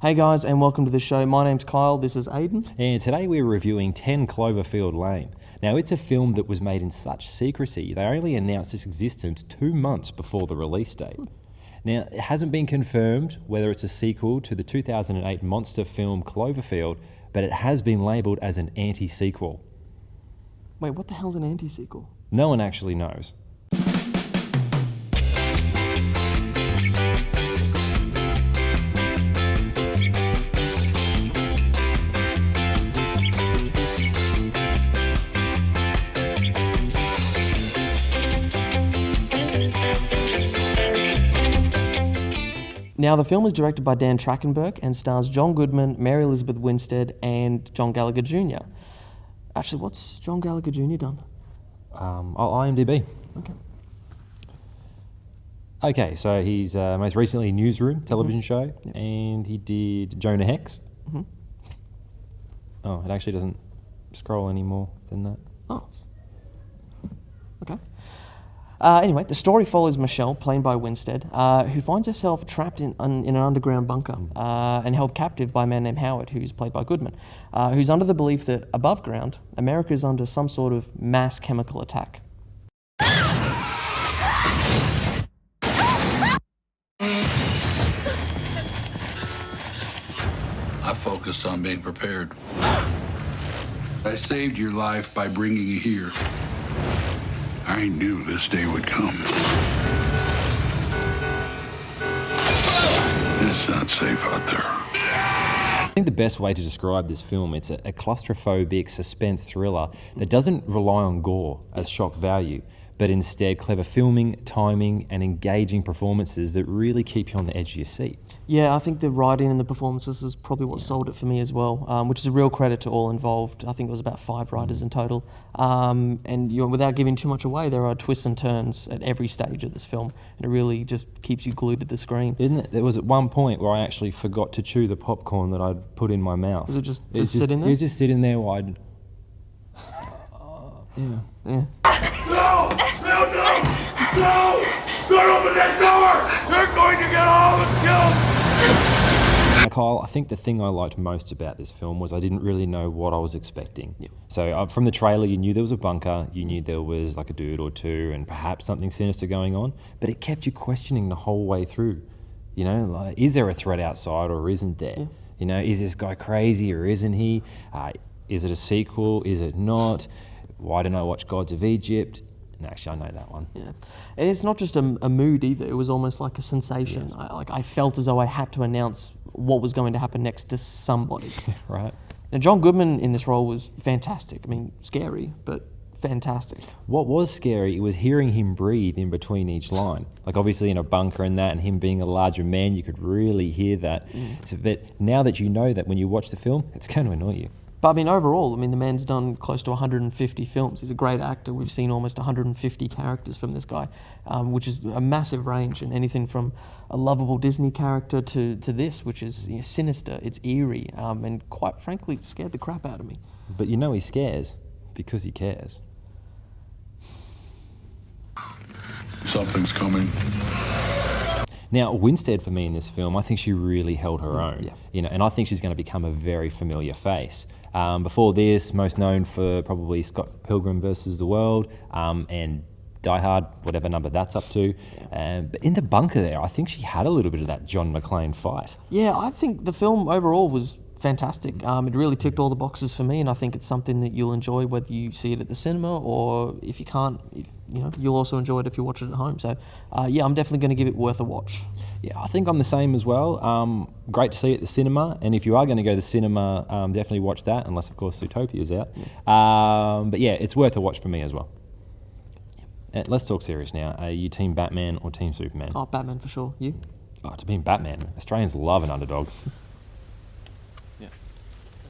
Hey guys, and welcome to the show. My name's Kyle, this is Aiden. And today we're reviewing 10 Cloverfield Lane. Now, it's a film that was made in such secrecy, they only announced its existence 2 months before the release date. Now, it hasn't been confirmed whether it's a sequel to the 2008 monster film Cloverfield, but it has been labelled as an anti-sequel. Wait, what the hell's an anti-sequel? No one actually knows. Now, the film is directed by Dan Trachtenberg and stars John Goodman, Mary Elizabeth Winstead, and John Gallagher Jr. Actually, what's John Gallagher Jr. done? IMDb. Okay. Okay, so he's most recently Newsroom television show, and he did Jonah Hex. Mm-hmm. Oh, it actually doesn't scroll any more than that. Oh. Okay. Anyway, the story follows Michelle, played by Winstead, who finds herself trapped in an underground bunker and held captive by a man named Howard, who's played by Goodman, who's under the belief that above ground, America is under some sort of mass chemical attack. I focused on being prepared. I saved your life by bringing you here. I knew this day would come. It's not safe out there. I think the best way to describe this film, it's a claustrophobic suspense thriller that doesn't rely on gore as shock value, but instead clever filming, timing, and engaging performances that really keep you on the edge of your seat. Yeah, I think the writing and the performances is probably what sold it for me as well, which is a real credit to all involved. I think it was about 5 writers in total. And without giving too much away, there are twists and turns at every stage of this film, and it really just keeps you glued to the screen. Isn't it? There was at one point where I actually forgot to chew the popcorn that I'd put in my mouth. Was it just sitting there? It was just sitting there while I'd... Yeah. No! No! No! No! Don't open that door! They're going to get all of us killed! Now, Kyle, I think the thing I liked most about this film was I didn't really know what I was expecting. Yep. So from the trailer, you knew there was a bunker, you knew there was like a dude or two and perhaps something sinister going on, but it kept you questioning the whole way through. You know, like, is there a threat outside or isn't there? Yeah. You know, is this guy crazy or isn't he? Is it a sequel? Is it not? Why didn't I watch Gods of Egypt? No, actually, I know that one. Yeah, and it's not just a mood either. It was almost like a sensation. Yes. I felt as though I had to announce what was going to happen next to somebody. Right. Now, John Goodman in this role was fantastic. I mean, scary, but fantastic. What was scary was hearing him breathe in between each line. Like obviously in a bunker and that, and him being a larger man, you could really hear that. So, but now that you know that when you watch the film, it's going to annoy you. But I mean, overall, the man's done close to 150 films. He's a great actor. We've seen almost 150 characters from this guy, which is a massive range, and anything from a lovable Disney character to this, which is sinister, it's eerie, and quite frankly, it scared the crap out of me. But you know he scares because he cares. Something's coming. Now, Winstead for me in this film, I think she really held her own. Yeah. You know, and I think she's going to become a very familiar face. Before this, most known for probably Scott Pilgrim versus the World and Die Hard, whatever number that's up to. But in the bunker there, I think she had a little bit of that John McClane fight. Yeah, I think the film overall was fantastic. It really ticked all the boxes for me, and I think it's something that you'll enjoy whether you see it at the cinema or if you can't, you'll also enjoy it if you watch it at home. So, yeah, I'm definitely going to give it worth a watch. Yeah, I think I'm the same as well. Great to see it at the cinema, and if you are going to go to the cinema, definitely watch that, unless, of course, Zootopia's out. Yeah. But yeah, it's worth a watch for me as well. Yeah. Let's talk serious now. Are you Team Batman or Team Superman? Oh, Batman for sure. You? Oh, to be Batman, Australians love an underdog.